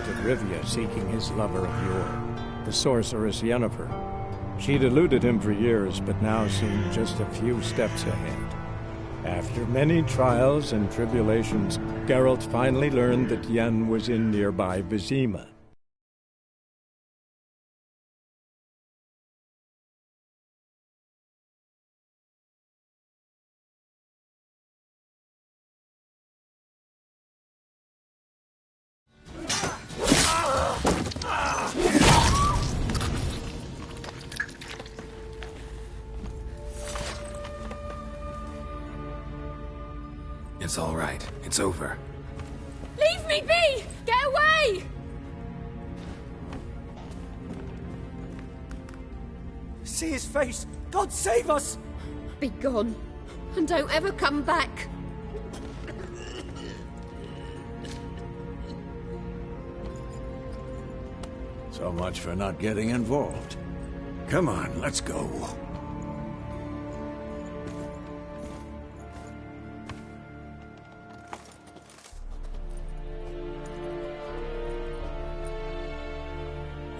to Rivia seeking his lover of yore, the sorceress Yennefer. She'd eluded him for years, but now seemed just a few steps ahead. After many trials and tribulations, Geralt finally learned that Yen was in nearby Vizima. It's all right. It's over. Leave me be! Get away! See his face! God save us! Be gone, and don't ever come back. So much for not getting involved. Come on, let's go.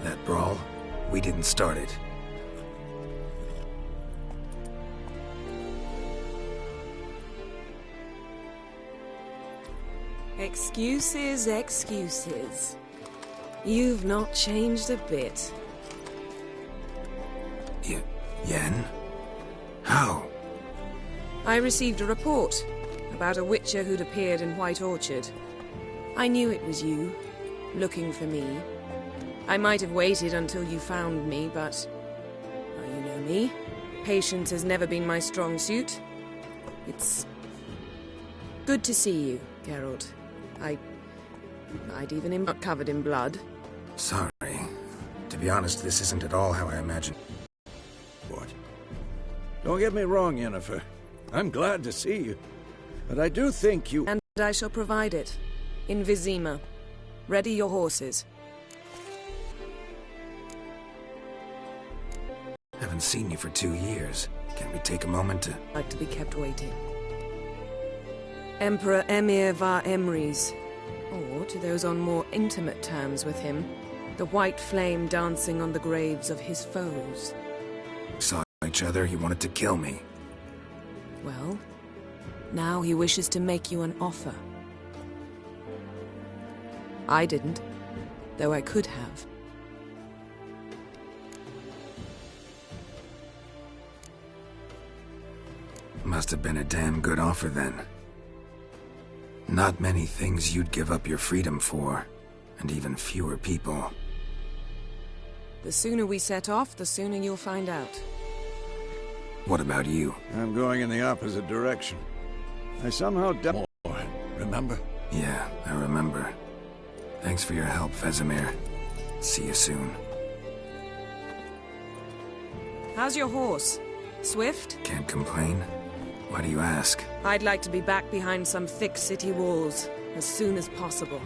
That brawl, we didn't start it. Excuses, excuses. You've not changed a bit. Yen? How? I received a report about a witcher who'd appeared in White Orchard. I knew it was you, looking for me. I might have waited until you found me, but... well, you know me. Patience has never been my strong suit. It's... good to see you, Geralt. I'd even got covered in blood. Sorry. To be honest, this isn't at all how I imagined. What? Don't get me wrong, Yennefer. I'm glad to see you. But I do think you... And I shall provide it. In Vizima. Ready your horses. Haven't seen you for 2 years. Can we take a moment to... Like to be kept waiting. Emperor Emir var Emrys. Or, to those on more intimate terms with him, the white flame dancing on the graves of his foes. Saw each other, he wanted to kill me. Well, now he wishes to make you an offer. I didn't, though I could have. Must have been a damn good offer then. Not many things you'd give up your freedom for, and even fewer people. The sooner we set off, the sooner you'll find out. What about you? I'm going in the opposite direction. I somehow remember? Yeah, I remember. Thanks for your help, Vesemir. See you soon. How's your horse? Swift? Can't complain. Why do you ask? I'd like to be back behind some thick city walls as soon as possible.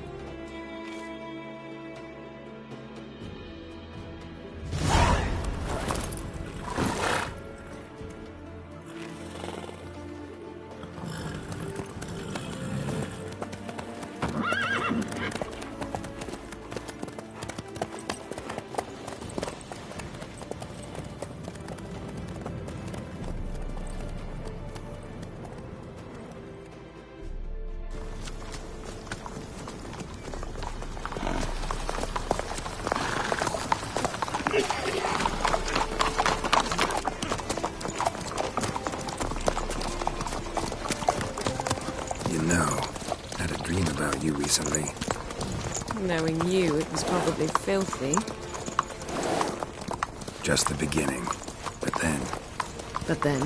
Recently. Knowing you, it was probably filthy. Just the beginning. But then... But then?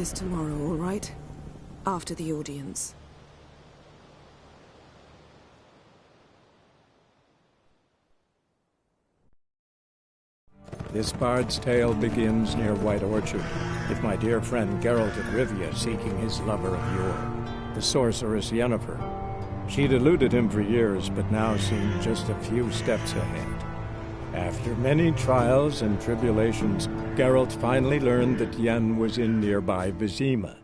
us tomorrow, all right? After the audience. This bard's tale begins near White Orchard, with my dear friend Geralt of Rivia seeking his lover of yore, the sorceress Yennefer. She'd eluded him for years, but now seemed just a few steps ahead. After many trials and tribulations, Geralt finally learned that Yen was in nearby Vizima.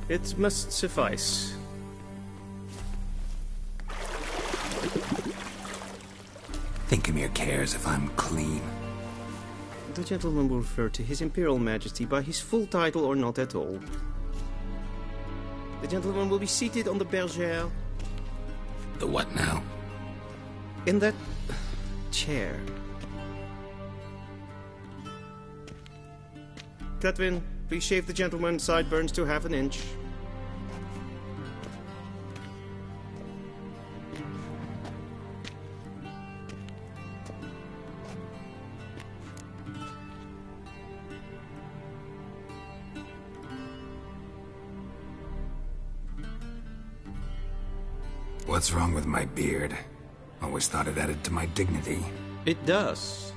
It must suffice. Thinkemere cares if I'm clean. The gentleman will refer to His Imperial Majesty by his full title or not at all. The gentleman will be seated on the bergère. The what now? In that chair. Cletwin, please shave the gentleman's sideburns to half an inch. What's wrong with my beard? Always thought it added to my dignity. It does.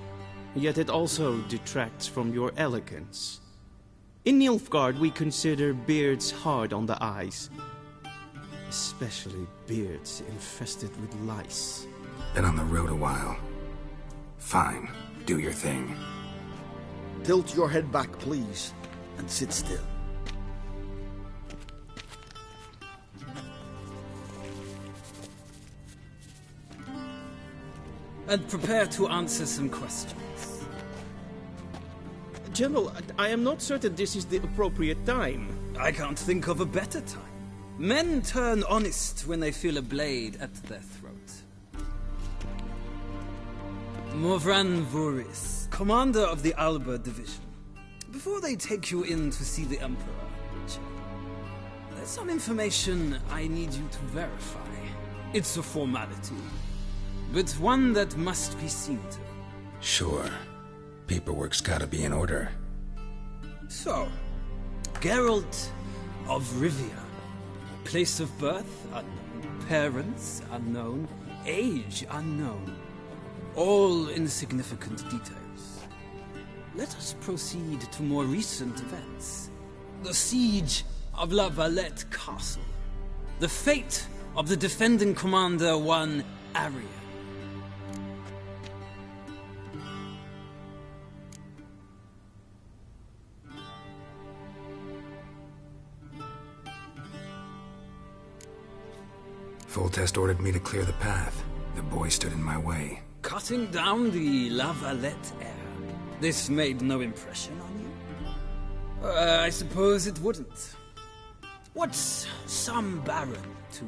Yet it also detracts from your elegance. In Nilfgaard, we consider beards hard on the eyes. Especially beards infested with lice. Been on the road a while. Fine, do your thing. Tilt your head back, please, and sit still. And prepare to answer some questions. General, I am not certain this is the appropriate time. I can't think of a better time. Men turn honest when they feel a blade at their throat. Morvran Voris, commander of the Alba Division. Before they take you in to see the Emperor, Richard, there's some information I need you to verify. It's a formality, but one that must be seen to. Sure. Paperwork's gotta be in order. So, Geralt of Rivia. Place of birth unknown. Parents unknown. Age unknown. All insignificant details. Let us proceed to more recent events. The siege of La Valette Castle. The fate of the defending commander, one Arya. Foltest ordered me to clear the path. The boy stood in my way. Cutting down the La Valette heir. This made no impression on you? I suppose it wouldn't. What's some baron to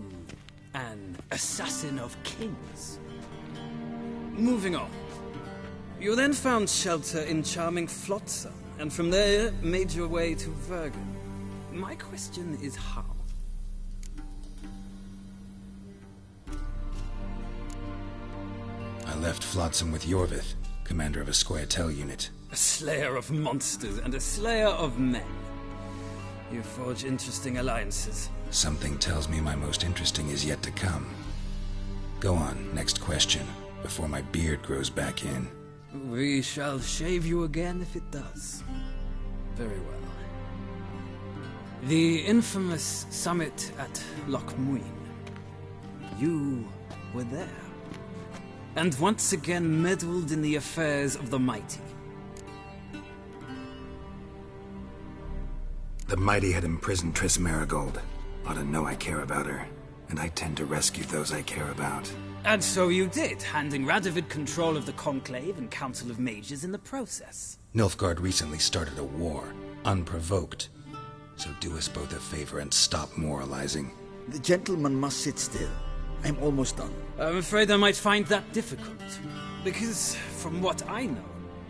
an assassin of kings? Moving on. You then found shelter in charming Flotsam, and from there made your way to Vergen. My question is how? I left Flotsam with Yorvith, commander of a Squaretel unit. A slayer of monsters and a slayer of men. You forge interesting alliances. Something tells me my most interesting is yet to come. Go on, next question, before my beard grows back in. We shall shave you again if it does. Very well. The infamous summit at Loch Muin. You were there. And once again meddled in the affairs of the mighty. The mighty had imprisoned Triss Marigold. Ought to know I care about her. and I tend to rescue those I care about. And so you did, handing Radovid control of the Conclave and Council of Mages in the process. Nilfgaard recently started a war, unprovoked. So do us both a favor and stop moralizing. The gentleman must sit still. I'm almost done. I'm afraid I might find that difficult. Because, from what I know,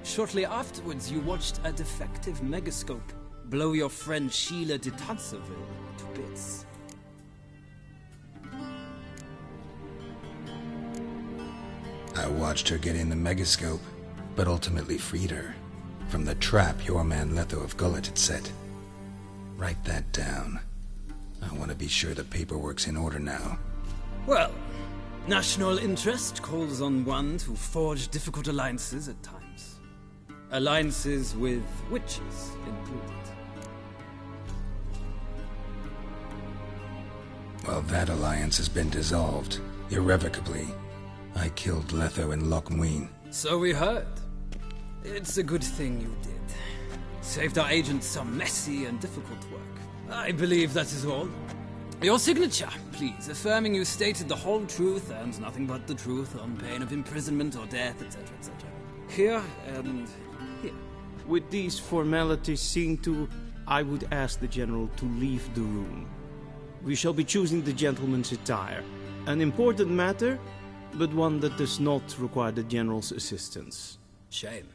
shortly afterwards you watched a defective megascope blow your friend Sheila de Tanseville to bits. I watched her get in the megascope, but ultimately freed her from the trap your man Letho of Gullet had set. Write that down. I want to be sure the paperwork's in order now. Well, national interest calls on one to forge difficult alliances at times. Alliances with witches included. Well, that alliance has been dissolved, irrevocably. I killed Letho and Loch Muin. So we heard. It's a good thing you did. Saved our agent some messy and difficult work. I believe that is all. Your signature, please, affirming you stated the whole truth and nothing but the truth on pain of imprisonment or death, etc., etc. Here and here. With these formalities seen to, I would ask the General to leave the room. We shall be choosing the gentleman's attire. An important matter, but one that does not require the General's assistance. Shame.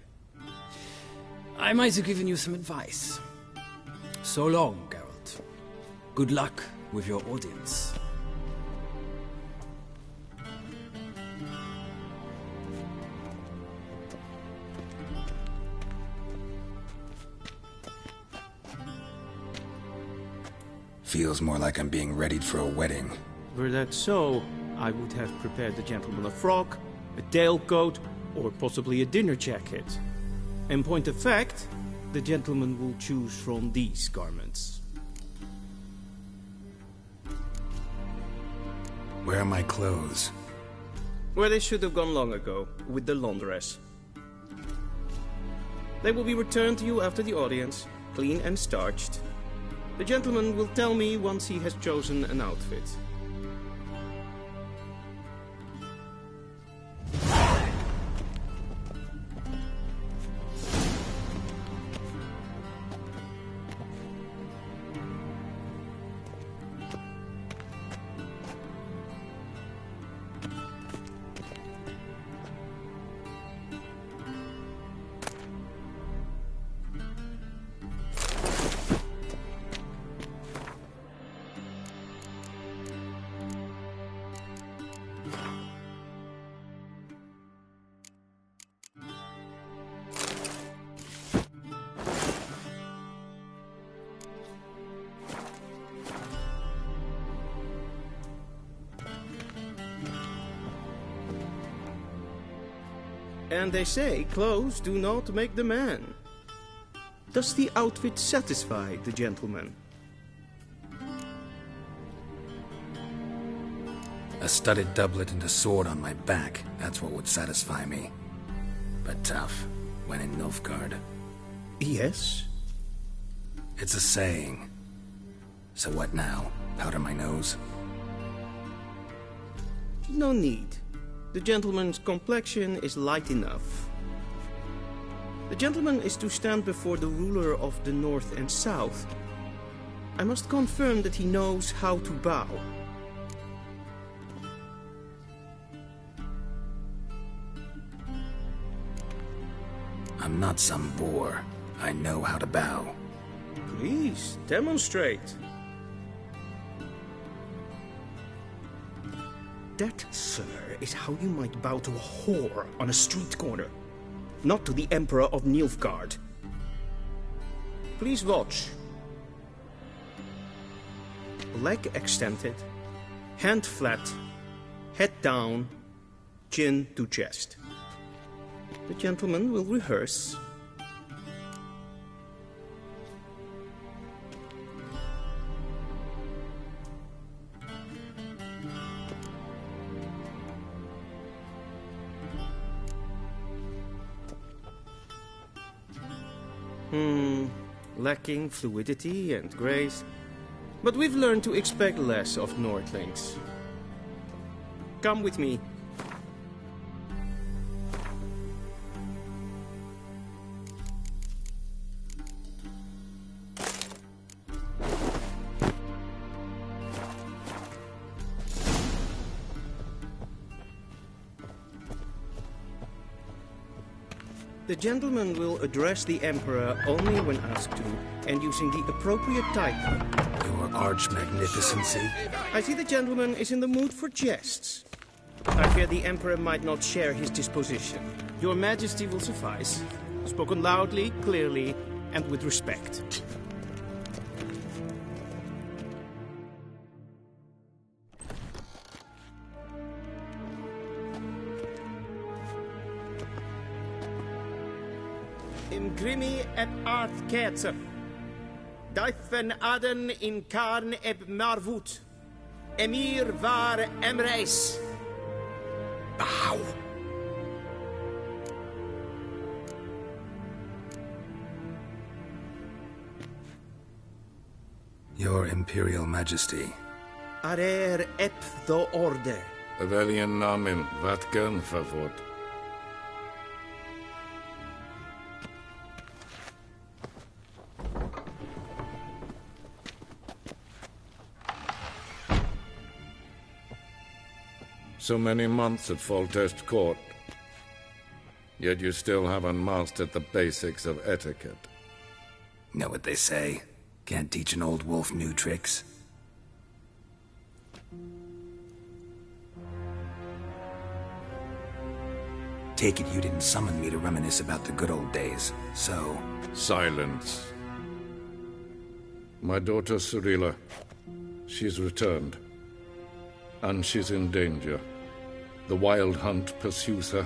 I might have given you some advice. So long, Geralt. Good luck with your audience. Feels more like I'm being readied for a wedding. Were that so, I would have prepared the gentleman a frock, a tailcoat, or possibly a dinner jacket. In point of fact, the gentleman will choose from these garments. Where are my clothes? Where they should have gone long ago, with the laundress. They will be returned to you after the audience, clean and starched. The gentleman will tell me once he has chosen an outfit. And they say clothes do not make the man. Does the outfit satisfy the gentleman? A studded doublet and a sword on my back, that's what would satisfy me. But tough, when in Nilfgaard. Yes. It's a saying. So what now? Powder my nose? No need. The gentleman's complexion is light enough. The gentleman is to stand before the ruler of the North and South. I must confirm that he knows how to bow. I'm not some boor. I know how to bow. Please, demonstrate. That, sir, is how you might bow to a whore on a street corner, not to the Emperor of Nilfgaard. Please watch. Leg extended, hand flat, head down, chin to chest. The gentleman will rehearse. Lacking fluidity and grace. But we've learned to expect less of Nordlings. Come with me. The gentleman will address the Emperor only when asked to, and using the appropriate title. Your arch-magnificency? I see the gentleman is in the mood for jests. I fear the Emperor might not share his disposition. Your Majesty will suffice. Spoken loudly, clearly, and with respect. Imgrimi et art ketzer. Daifen aden in karn eb marvut. Emir var emreis. Bow. Your Imperial Majesty. Arer ep the order. Weljen namen, wat gern favort. So many months at Foltest Court, yet you still haven't mastered the basics of etiquette. Know what they say? Can't teach an old wolf new tricks. Take it you didn't summon me to reminisce about the good old days, so... Silence. My daughter Cyrilla, she's returned. And she's in danger. The Wild Hunt pursues her.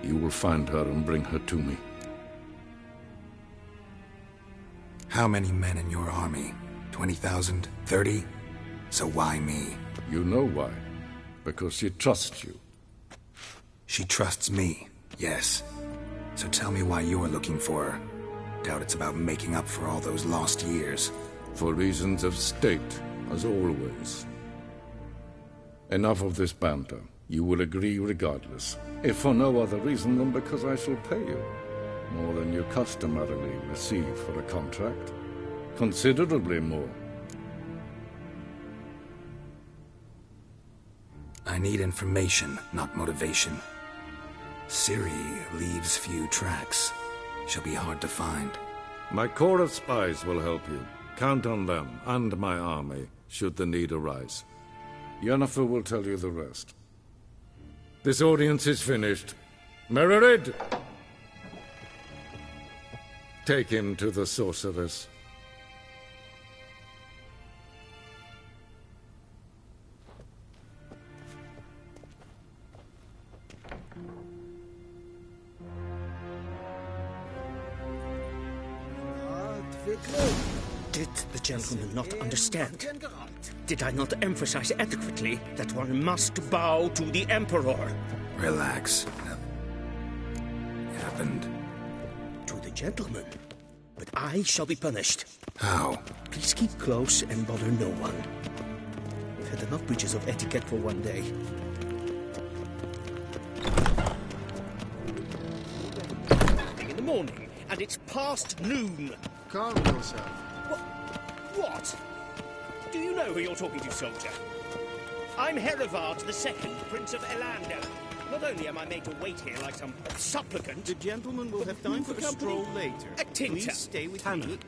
You will find her and bring her to me. How many men in your army? 20,000? 30? So why me? You know why. Because she trusts you. She trusts me, yes. So tell me why you're looking for her. Doubt it's about making up for all those lost years. For reasons of state, as always. Enough of this banter. You will agree regardless. If for no other reason than because I shall pay you. More than you customarily receive for a contract. Considerably more. I need information, not motivation. Ciri leaves few tracks. She'll be hard to find. My corps of spies will help you. Count on them, and my army, should the need arise. Yennefer will tell you the rest. This audience is finished. Mererid! Take him to the sorceress. Did the gentleman not understand? Did I not emphasize adequately that one must bow to the Emperor? Relax. It happened. To the gentleman. But I shall be punished. How? Please keep close and bother no one. We've had enough breaches of etiquette for one day. In the morning, and it's past noon. Calm yourself. What? Do you know who you're talking to, soldier? I'm Herivard II, Prince of Elander. Not only am I made to wait here like some supplicant... The gentleman will have time for a stroll later. A tinter. Please stay with me.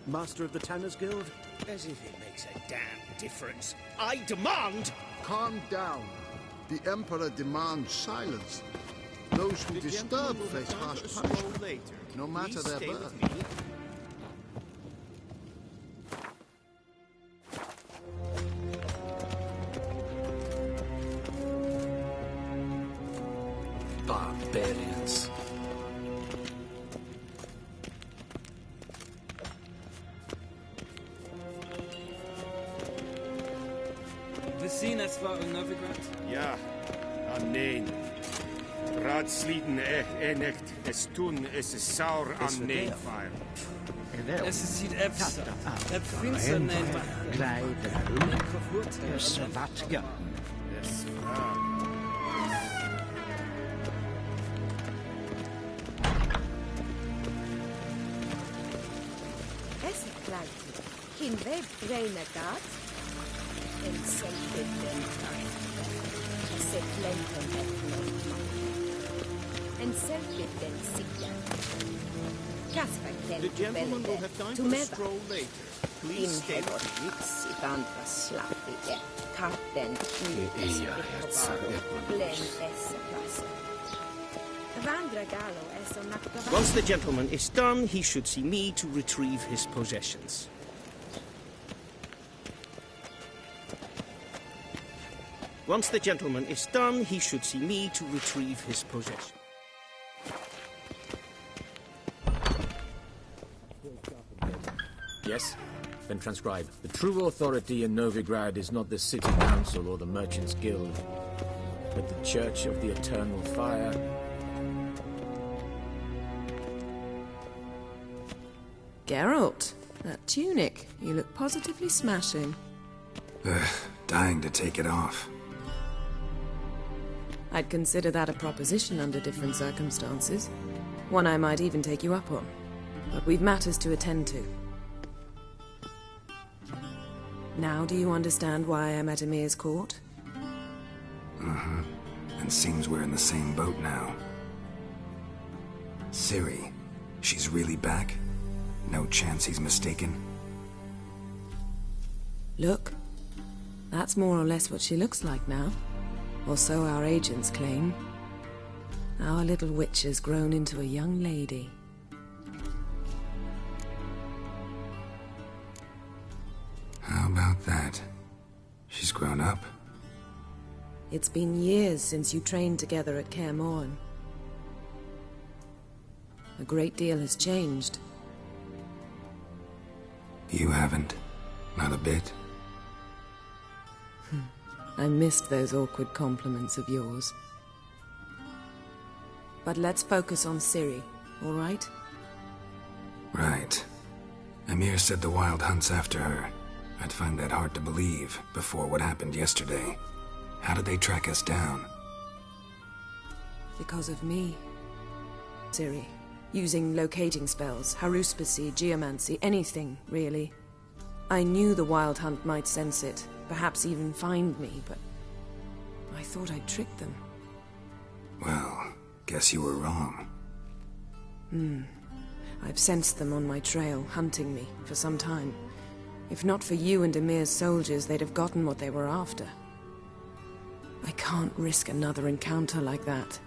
Master of the Tanners Guild? As if it makes a damn difference. I demand... Calm down. The Emperor demands silence. Those who disturb face harsh punishment, no matter their birth. Barbarians. We zien es war in Novigrad? Ja, nein. Raadsleden echt es tun es saur aan neefvaar. Es ziet efter. Het finster neemt Geen web reine gaat. En zeker den tijd. Ze glenden het nooit. En zeker den zieken. The gentleman will have time for a stroll later. Please stay. Andra slappige. Katten. Once the gentleman is done, he should see me to retrieve his possessions. Once the gentleman is done, he should see me to retrieve his possessions. Yes? Then transcribe. The true authority in Novigrad is not the city council or the merchants' guild, but the Church of the Eternal Fire. Geralt, that tunic. You look positively smashing. Dying to take it off. I'd consider that a proposition under different circumstances. One I might even take you up on. But we've matters to attend to. Now do you understand why I'm at Emir's court? Mm-hmm. And seems we're in the same boat now. Ciri, she's really back? No chance he's mistaken? Look. That's more or less what she looks like now. Or so our agents claim. Our little witch has grown into a young lady. How about that? She's grown up? It's been years since you trained together at Kaer Morhen. A great deal has changed. You haven't? Not a bit? I missed those awkward compliments of yours. But let's focus on Ciri, all right? Right. Emir said the Wild Hunt's after her. I'd find that hard to believe before what happened yesterday. How did they track us down? Because of me. Ciri. Using locating spells, haruspicy, geomancy, anything, really. I knew the Wild Hunt might sense it, perhaps even find me, but I thought I'd tricked them. Well, guess you were wrong. I've sensed them on my trail, hunting me, for some time. If not for you and Emir's soldiers, they'd have gotten what they were after. I can't risk another encounter like that.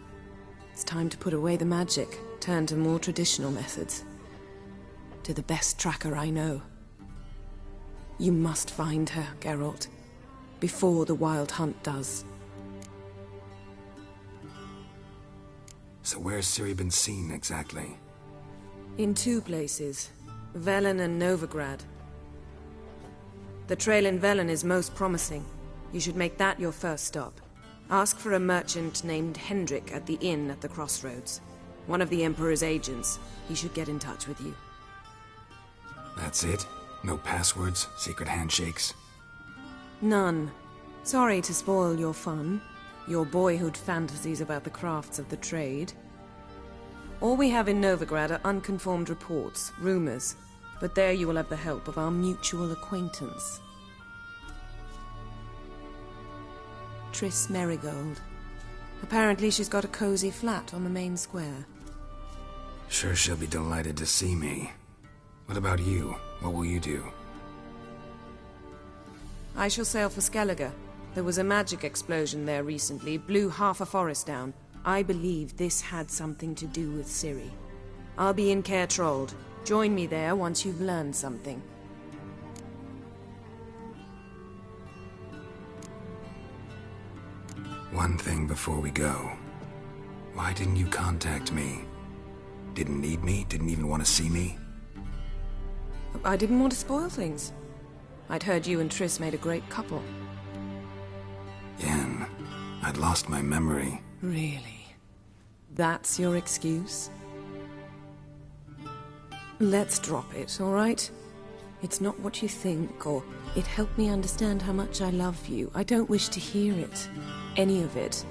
It's time to put away the magic, turn to more traditional methods. To the best tracker I know. You must find her, Geralt. Before the Wild Hunt does. So where's Ciri been seen, exactly? In two places. Velen and Novigrad. The trail in Velen is most promising. You should make that your first stop. Ask for a merchant named Hendrik at the inn at the crossroads. One of the Emperor's agents. He should get in touch with you. That's it? No passwords? Secret handshakes? None. Sorry to spoil your fun. Your boyhood fantasies about the crafts of the trade. All we have in Novigrad are unconformed reports, rumors. But there you will have the help of our mutual acquaintance. Triss Merigold. Apparently she's got a cozy flat on the main square. Sure she'll be delighted to see me. What about you? What will you do? I shall sail for Skellige. There was a magic explosion there recently, blew half a forest down. I believe this had something to do with Ciri. I'll be in Caer Trold. Join me there once you've learned something. One thing before we go. Why didn't you contact me? Didn't need me? Didn't even want to see me? I didn't want to spoil things. I'd heard you and Triss made a great couple. Yen, I'd lost my memory. Really? That's your excuse? Let's drop it, all right? It's not what you think, or it helped me understand how much I love you. I don't wish to hear it. Any of it.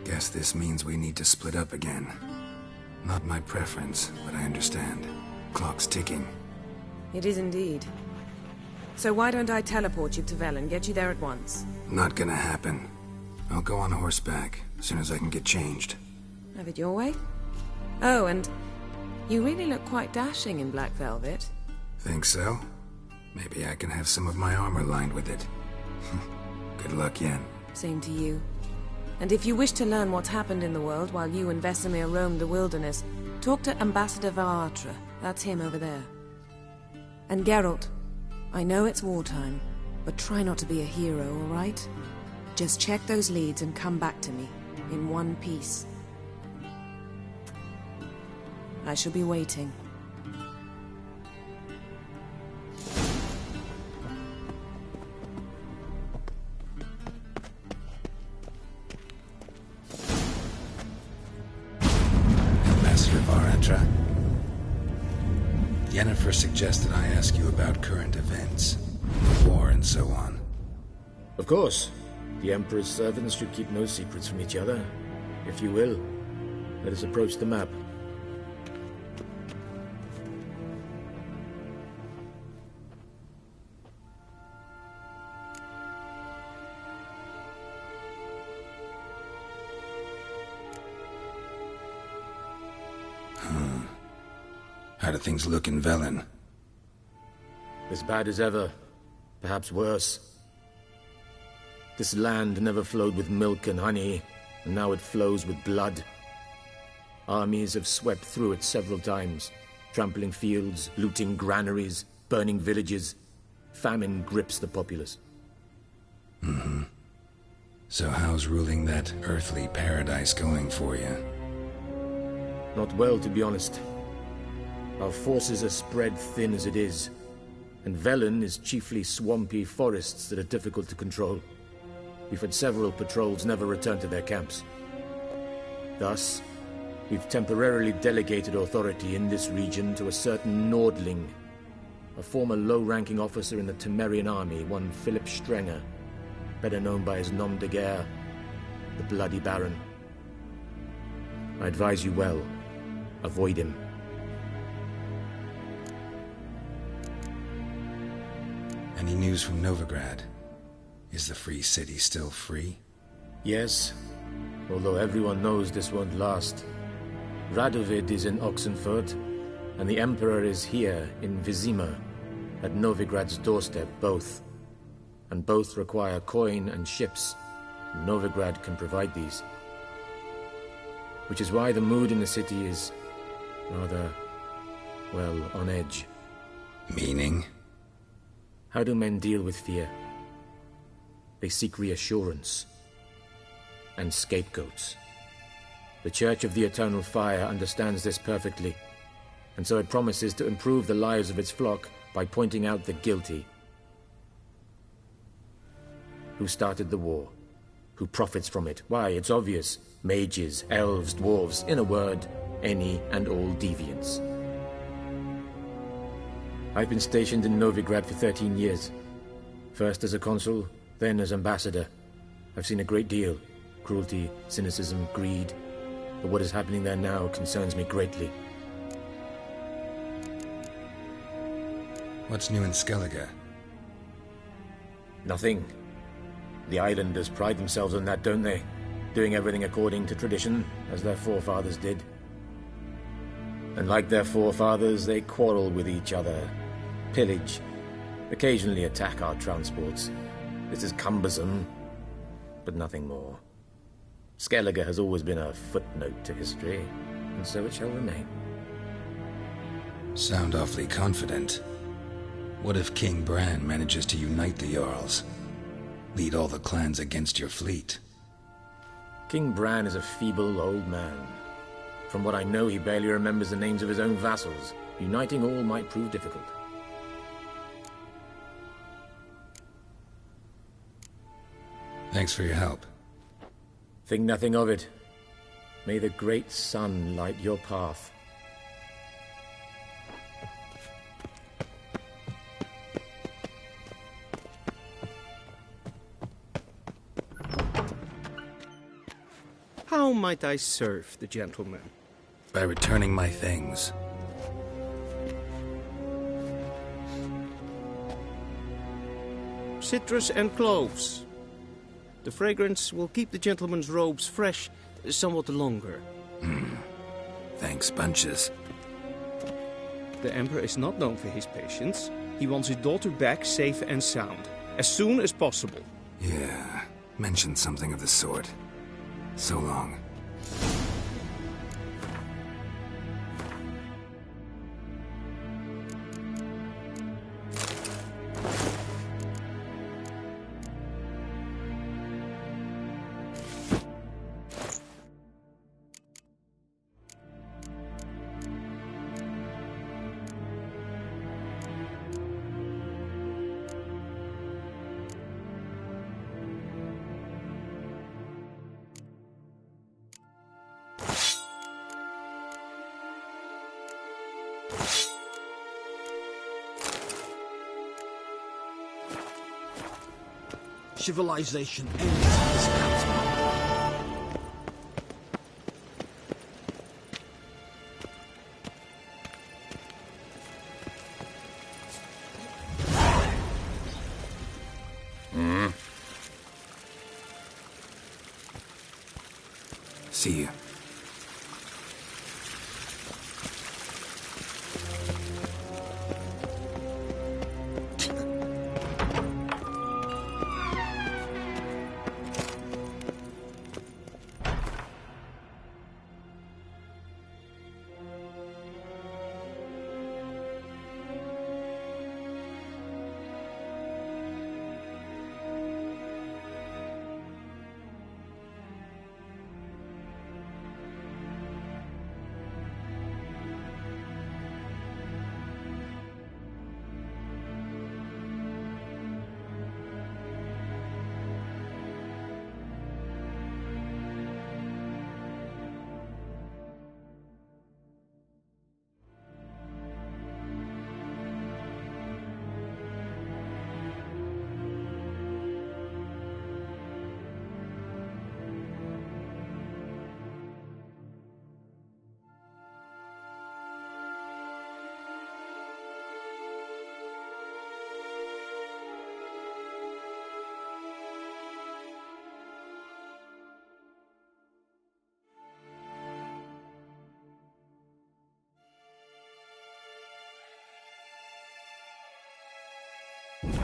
Guess this means we need to split up again. Not my preference, but I understand. Clock's ticking. It is indeed. So why don't I teleport you to Velen, get you there at once? Not gonna happen. I'll go on horseback, as soon as I can get changed. Have it your way? Oh, and you really look quite dashing in black velvet. Think so? Maybe I can have some of my armor lined with it. Good luck, Yen. Same to you. And if you wish to learn what's happened in the world while you and Vesemir roamed the wilderness, talk to Ambassador Varatra. That's him over there. And Geralt, I know it's wartime, but try not to be a hero, all right? Just check those leads and come back to me, in one piece. I shall be waiting. Ambassador Varatra. Yennefer suggested I ask you about current events, the war and so on. Of course. The Emperor's servants should keep no secrets from each other. If you will, let us approach the map. How do things look in Velen? As bad as ever. Perhaps worse. This land never flowed with milk and honey, and now it flows with blood. Armies have swept through it several times, trampling fields, looting granaries, burning villages. Famine grips the populace. So how's ruling that earthly paradise going for you? Not well, to be honest. Our forces are spread thin as it is, and Velen is chiefly swampy forests that are difficult to control. We've had several patrols never return to their camps. Thus, we've temporarily delegated authority in this region to a certain Nordling, a former low-ranking officer in the Temerian army, one Philip Strenger, better known by his nom de guerre, the Bloody Baron. I advise you well, avoid him. Any news from Novigrad? Is the free city still free? Yes, although everyone knows this won't last. Radovid is in Oxenfurt, and the Emperor is here in Vizima, at Novigrad's doorstep, both. And both require coin and ships. Novigrad can provide these. Which is why the mood in the city is rather, well, on edge. Meaning? How do men deal with fear? They seek reassurance and scapegoats. The Church of the Eternal Fire understands this perfectly, and so it promises to improve the lives of its flock by pointing out the guilty. Who started the war? Who profits from it? Why, it's obvious. Mages, elves, dwarves, in a word, any and all deviants. I've been stationed in Novigrad for 13 years. First as a consul, then as ambassador. I've seen a great deal. Cruelty, cynicism, greed. But what is happening there now concerns me greatly. What's new in Skellige? Nothing. The islanders pride themselves on that, don't they? Doing everything according to tradition, as their forefathers did. And like their forefathers, they quarrel with each other, pillage, occasionally attack our transports. This is cumbersome, but nothing more. Skellige has always been a footnote to history, and so it shall remain. Sound awfully confident. What if King Bran manages to unite the Jarls? Lead all the clans against your fleet? King Bran is a feeble old man. From what I know, he barely remembers the names of his own vassals. Uniting all might prove difficult. Thanks for your help. Think nothing of it. May the great sun light your path. How might I serve the gentleman? By returning my things. Citrus and cloves. The fragrance will keep the gentleman's robes fresh somewhat longer. Thanks, bunches. The Emperor is not known for his patience. He wants his daughter back safe and sound, as soon as possible. Yeah, mentioned something of the sort. So long. Civilization ends this battle. See you.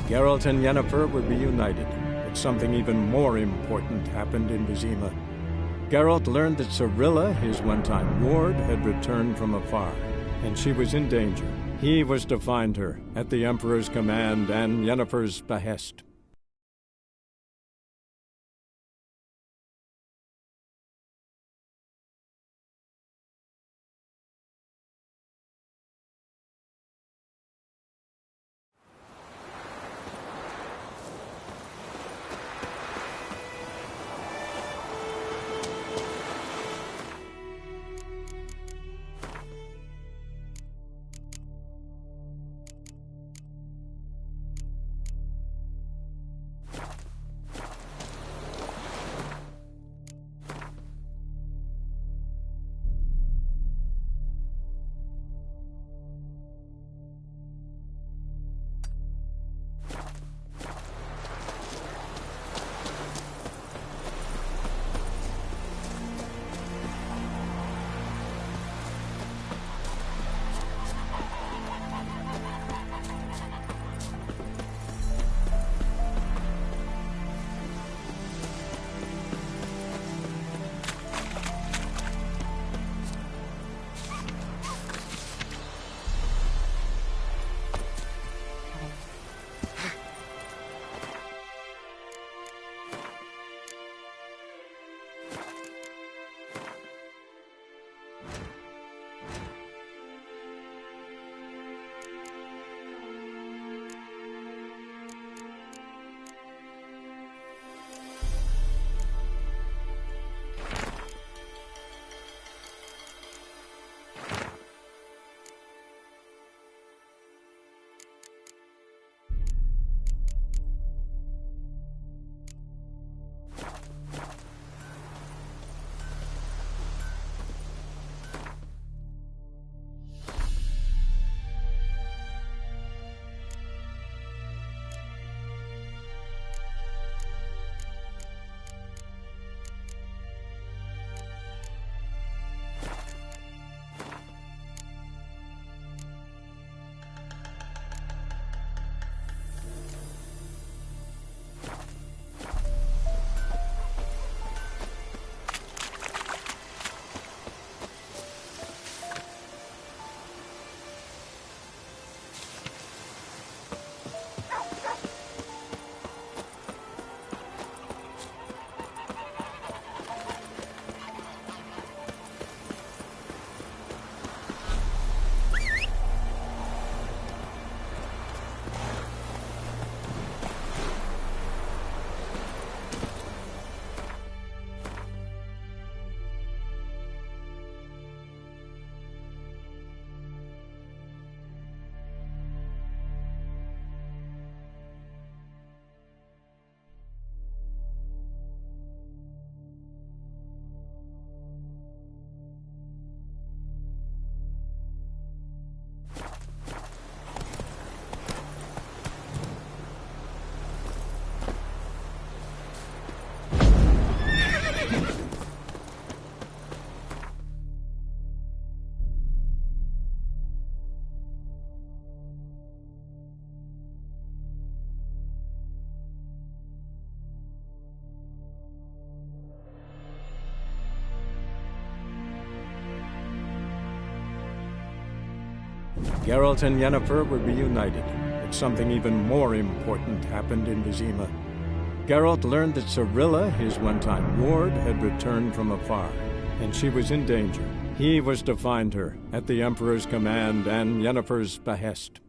Geralt and Yennefer were reunited, but something even more important happened in Vizima. Geralt learned that Cirilla, his one-time ward, had returned from afar, and she was in danger. He was to find her, at the Emperor's command and Yennefer's behest. Geralt and Yennefer were reunited, but something even more important happened in Vizima. Geralt learned that Cirilla, his one-time ward, had returned from afar, and she was in danger. He was to find her, at the Emperor's command and Yennefer's behest.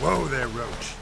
Whoa there, Roach.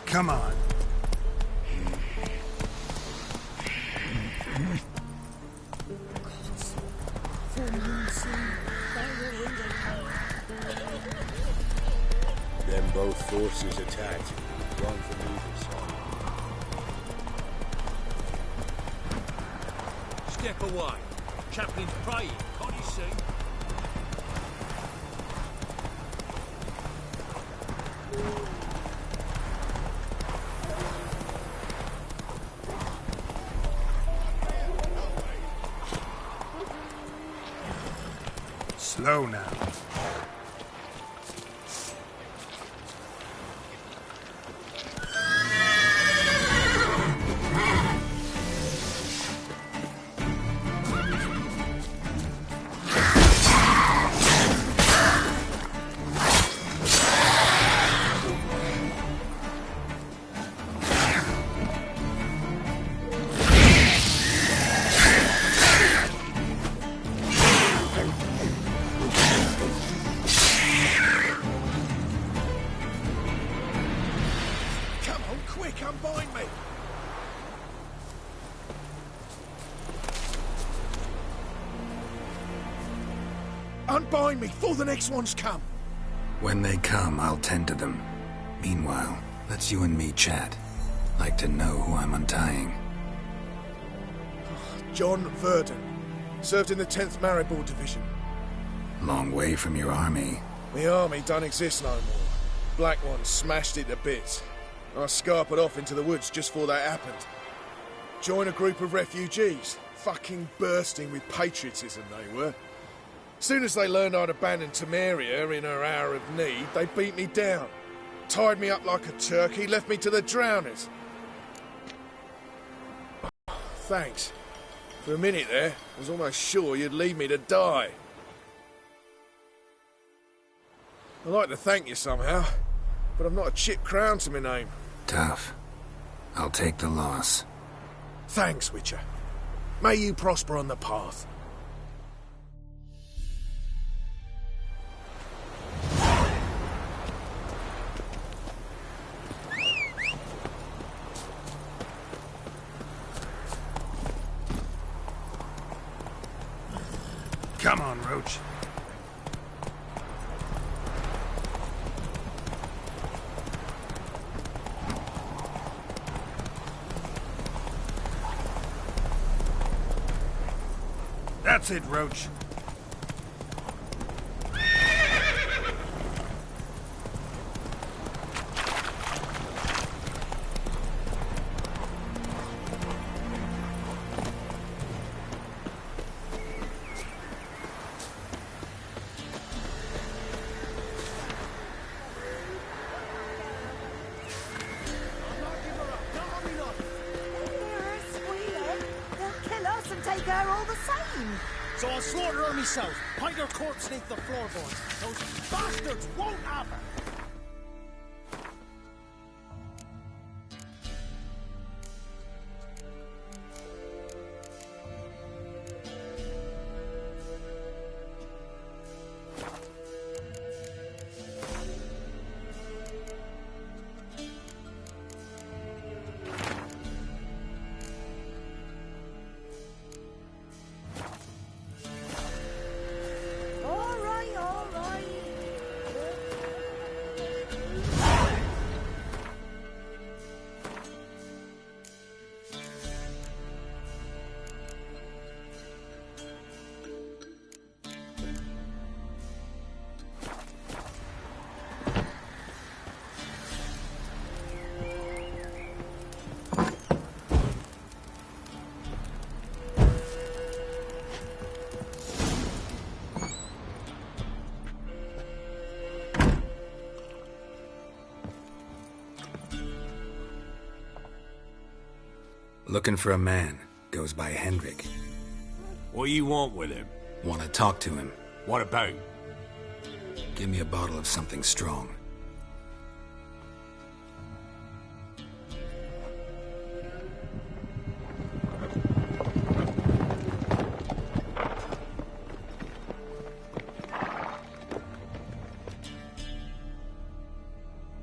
Come on. Then both forces attacked, one from either side. Step away. Chaplain's praying, can't you see? Slow now. Unbind me before the next ones come. When they come, I'll tend to them. Meanwhile, let's you and me chat. Like to know who I'm untying. John Verdon. Served in the 10th Maribor Division. Long way from your army. The army don't exist no more. Black Ones smashed it to bits. I scarpered off into the woods just before that happened. Joined a group of refugees. Fucking bursting with patriotism they were. Soon as they learned I'd abandoned Temeria in her hour of need, they beat me down. Tied me up like a turkey, left me to the drowners. Thanks. For a minute there, I was almost sure you'd leave me to die. I'd like to thank you somehow, but I've not a chip crown to my name. Tough. I'll take the loss. Thanks, Witcher. May you prosper on the path. Come on, Roach. That's it, Roach. So I'll slaughter her myself, hide her corpse beneath the floorboards. Those bastards won't have her! Looking for a man. Goes by Hendrik. What do you want with him? Want to talk to him. What about? Give me a bottle of something strong.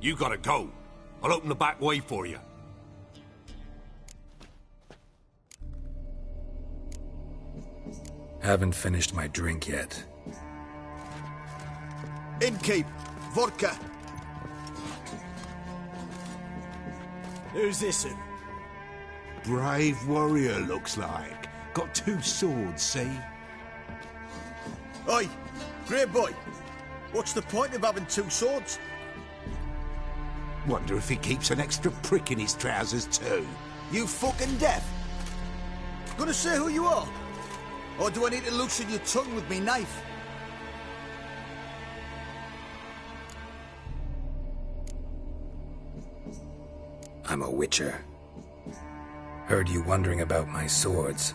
You gotta go. I'll open the back way for you. Haven't finished my drink yet. Innkeep, vodka. Who's this? Brave warrior, looks like. Got 2 swords, see? Oi, great boy. What's the point of having 2 swords? Wonder if he keeps an extra prick in his trousers too. You fucking deaf? Gonna say who you are? Or do I need to loosen your tongue with me knife? I'm a witcher. Heard you wondering about my swords.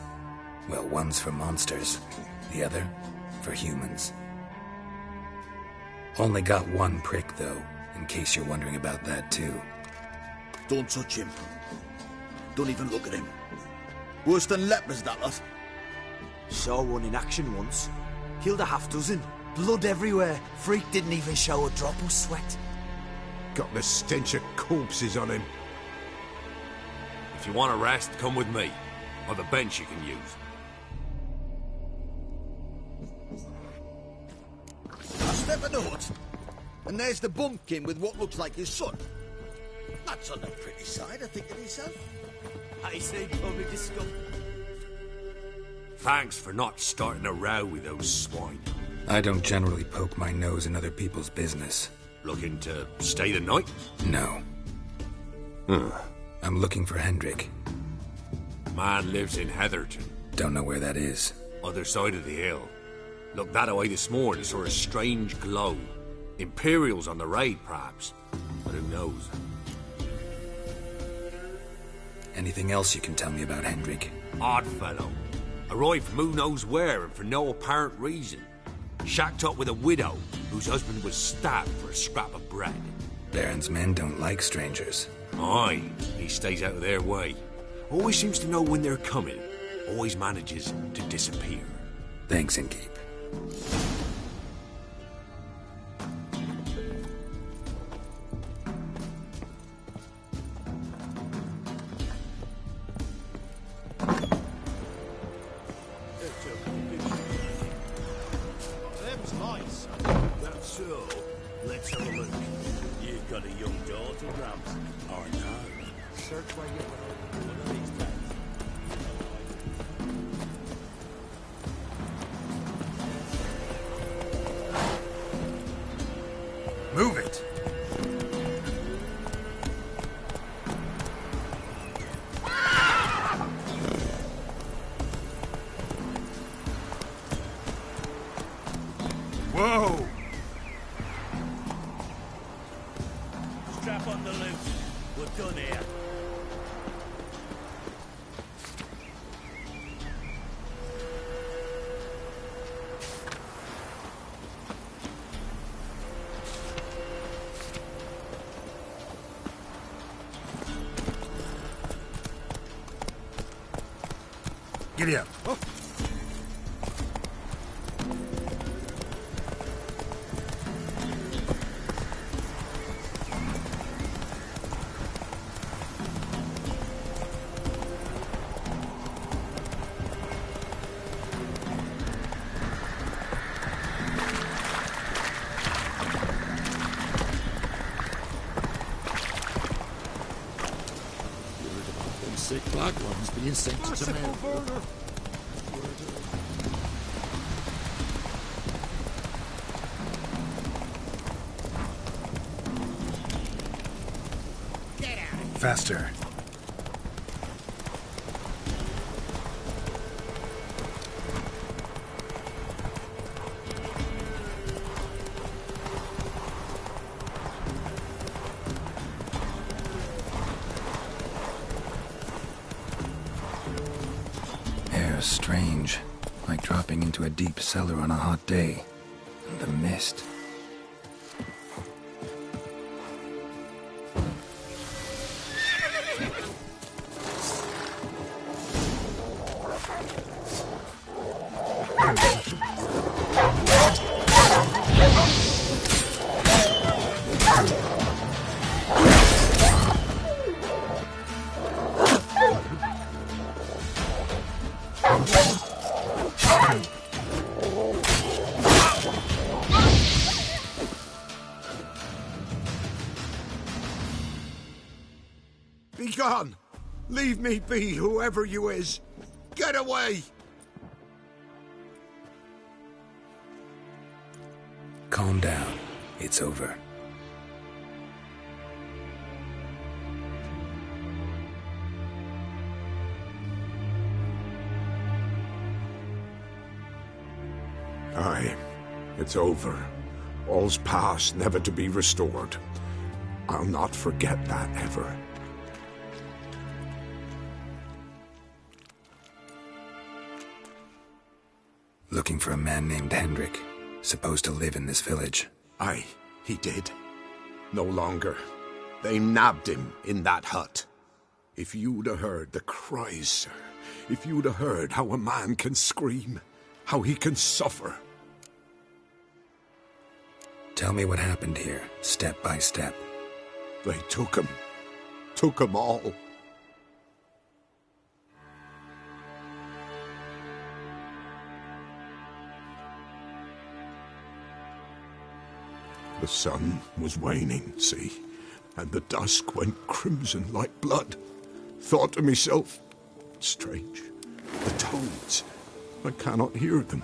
Well, one's for monsters, the other for humans. Only got 1 prick, though, in case you're wondering about that, too. Don't touch him. Don't even look at him. Worse than lepers, that lot. Saw one in action once. Killed a half-dozen. Blood everywhere. Freak didn't even show a drop of sweat. Got the stench of corpses on him. If you want a rest, come with me. Or the bench you can use. step of the hut. And there's the bumpkin with what looks like his son. That's on the pretty side, I think, of himself. I say probably discovered. Thanks for not starting a row with those swine. I don't generally poke my nose in other people's business. Looking to stay the night? No. I'm looking for Hendrik. Man lives in Heatherton. Don't know where that is. Other side of the hill. Looked that away this morning, saw a strange glow. Imperials on the raid, perhaps. But who knows? Anything else you can tell me about Hendrik? Odd fellow. Arrived from who knows where and for no apparent reason. Shacked up with a widow whose husband was stabbed for a scrap of bread. Baron's men don't like strangers. Aye, he stays out of their way. Always seems to know when they're coming. Always manages to disappear. Thanks, Innkeep. Them's nice. That's so. Let's have a look. You've got a young daughter, Gramps. Or no? Search where you were one of these days. Move it! Whoa! Strap on the loot. We're done here. Giddy up. Oh. Sick black ones being sent to men. Faster. Air's strange, like dropping into a deep cellar on a hot day. And the mist. Be gone! Leave me be, whoever you is! Get away! Calm down. It's over. Aye, it's over. All's past, never to be restored. I'll not forget that ever. Looking for a man named Hendrik, supposed to live in this village. Aye, he did. No longer. They nabbed him in that hut. If you'd have heard the cries, sir. If you'd have heard how a man can scream, how he can suffer. Tell me what happened here, step by step. They took him. Took him all. The sun was waning, see, and the dusk went crimson like blood. Thought to myself, strange, the toads, I cannot hear them.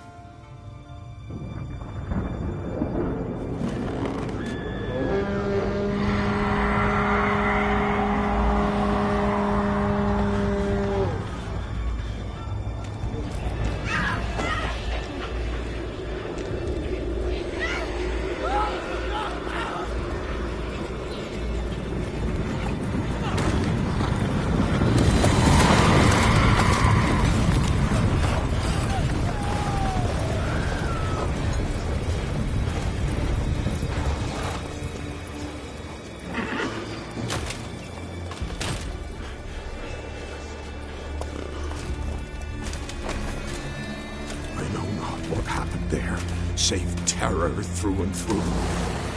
Save terror through and through.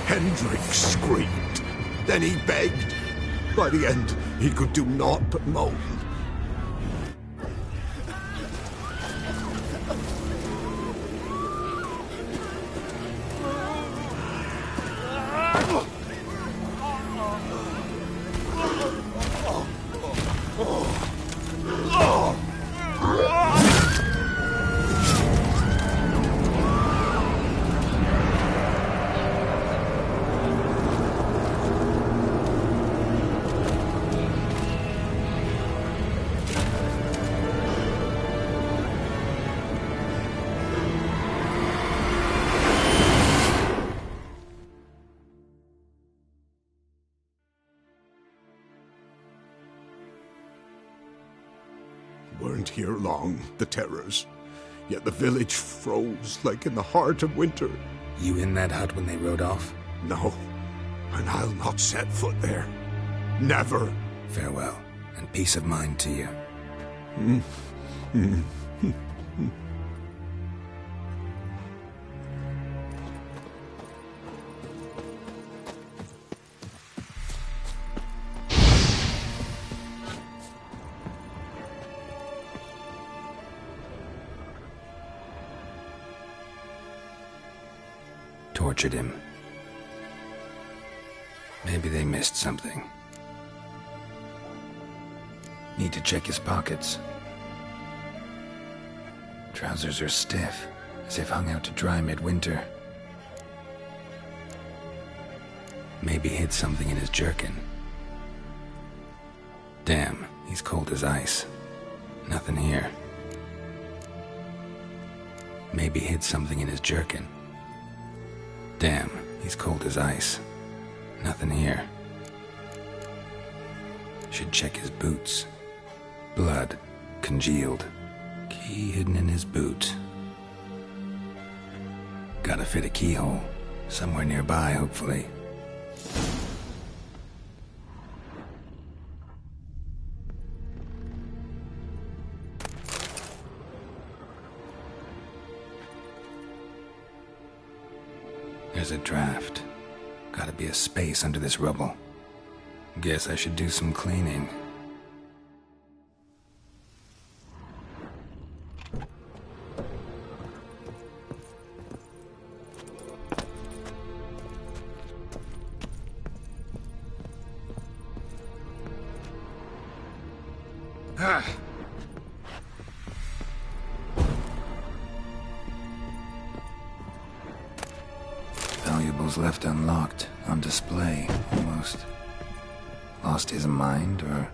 Hendrik screamed. Then he begged. By the end, he could do naught but moan. Weren't here long, the terrors. Yet the village froze like in the heart of winter. You in that hut when they rode off? No, and I'll not set foot there. Never. Farewell, and peace of mind to you. Tortured him. Maybe they missed something. Need to check his pockets. Trousers are stiff, as if hung out to dry midwinter. Maybe hid something in his jerkin. Damn, he's cold as ice. Nothing here. Maybe hid something in his jerkin. Damn, he's cold as ice. Nothing here. Should check his boots. Blood, congealed. Key hidden in his boot. Gotta fit a keyhole. Somewhere nearby, hopefully. There's a draft. Gotta be a space under this rubble. Guess I should do some cleaning. Valuables left unlocked, on display, almost. Lost his mind, or...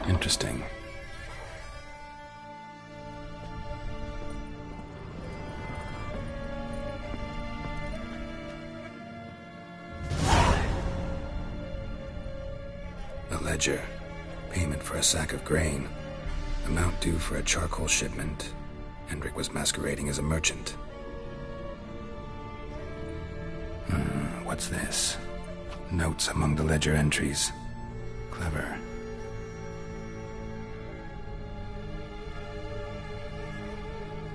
Interesting. A ledger. Payment for a sack of grain. Amount due for a charcoal shipment. Hendrik was masquerading as a merchant. What's this? Notes among the ledger entries. Clever.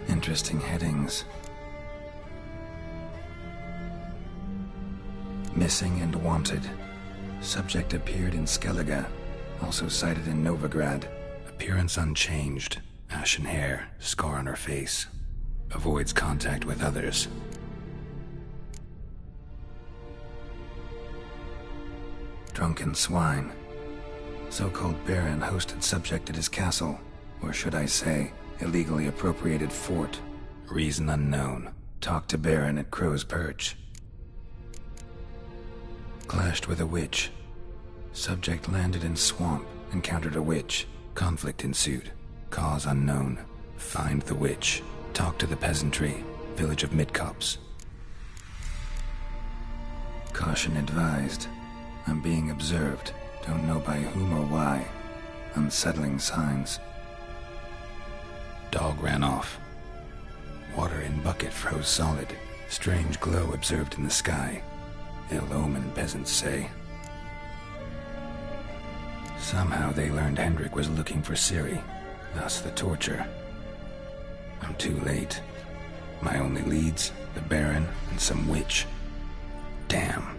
Interesting headings. Missing and wanted. Subject appeared in Skellige. Also cited in Novigrad. Appearance unchanged. Ashen hair. Scar on her face. Avoids contact with others. Drunken swine. So-called Baron hosted subject at his castle. Or should I say, illegally appropriated fort. Reason unknown. Talked to Baron at Crow's Perch. Clashed with a witch. Subject landed in swamp. Encountered a witch. Conflict ensued. Cause unknown. Find the witch. Talk to the peasantry. Village of Midcopse. Caution advised. I'm being observed. Don't know by whom or why. Unsettling signs. Dog ran off. Water in bucket froze solid. Strange glow observed in the sky. Ill omen, peasants say. Somehow they learned Hendrik was looking for Ciri. Thus the torture. I'm too late. My only leads, the Baron and some witch. Damn.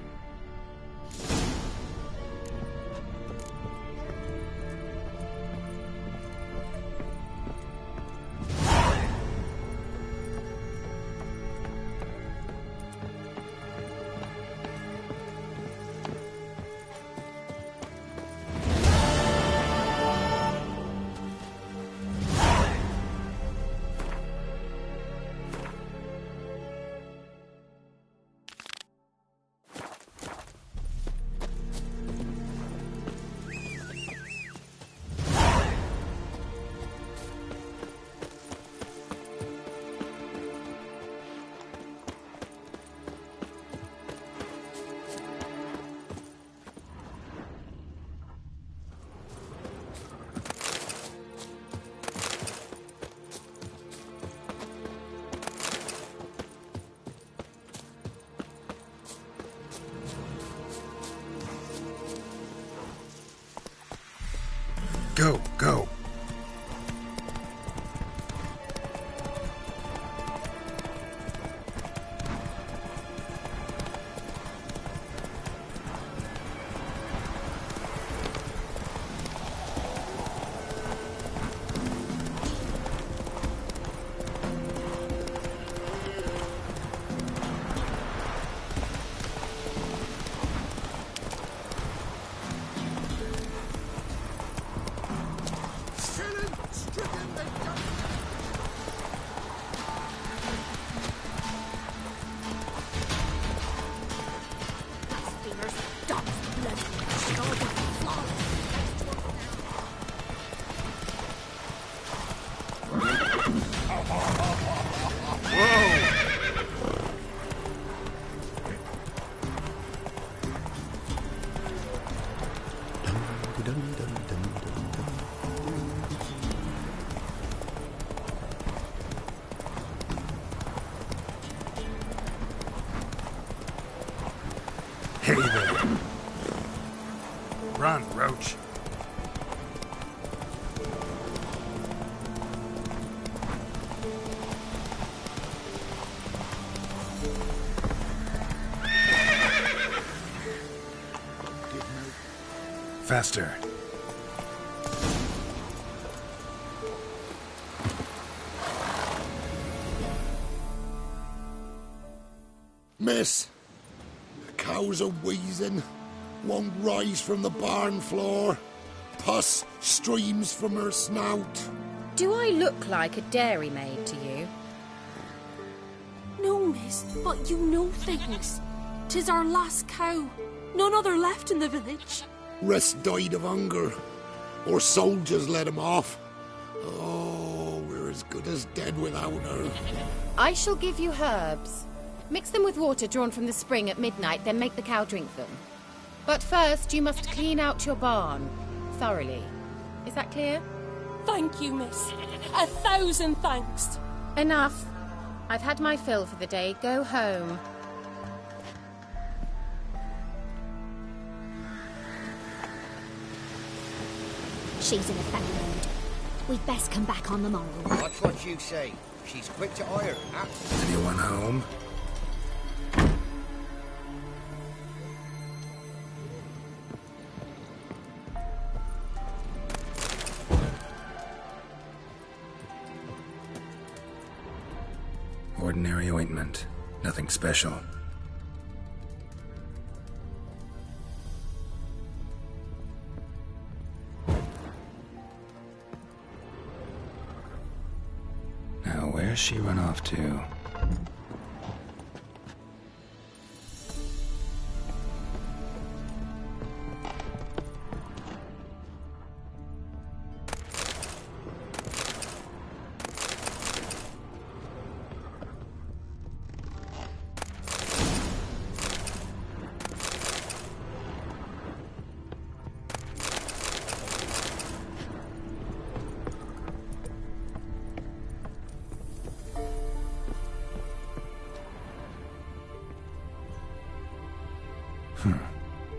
Go. Hey there. Run, Roach. Faster. Miss, the cows are wheezing, won't rise from the barn floor. Pus streams from her snout. Do I look like a dairymaid to you? No, miss, but you know things. 'Tis our last cow. None other left in the village. Rest died of hunger. Or soldiers let him off. Oh, we're as good as dead without her. I shall give you herbs. Mix them with water drawn from the spring at midnight, then make the cow drink them. But first, you must clean out your barn. Thoroughly. Is that clear? Thank you, miss. 1,000 thanks. Enough. I've had my fill for the day. Go home. She's in a foul mood. We'd best come back on the morrow. Watch what you say. She's quick to ire. Anyone home? Ordinary ointment. Nothing special. Now, where's she run off to?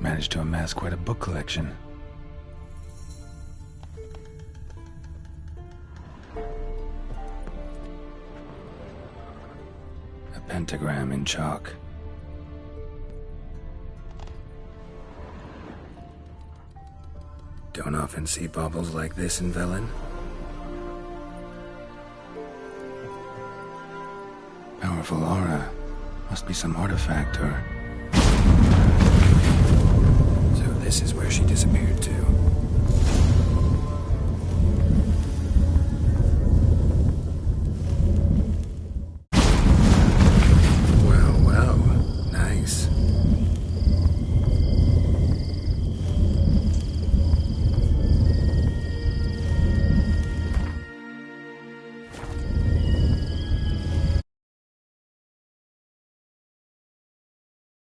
Managed to amass quite a book collection. A pentagram in chalk. Don't often see baubles like this in Velen. Powerful aura. Must be some artifact or... This is where she disappeared to.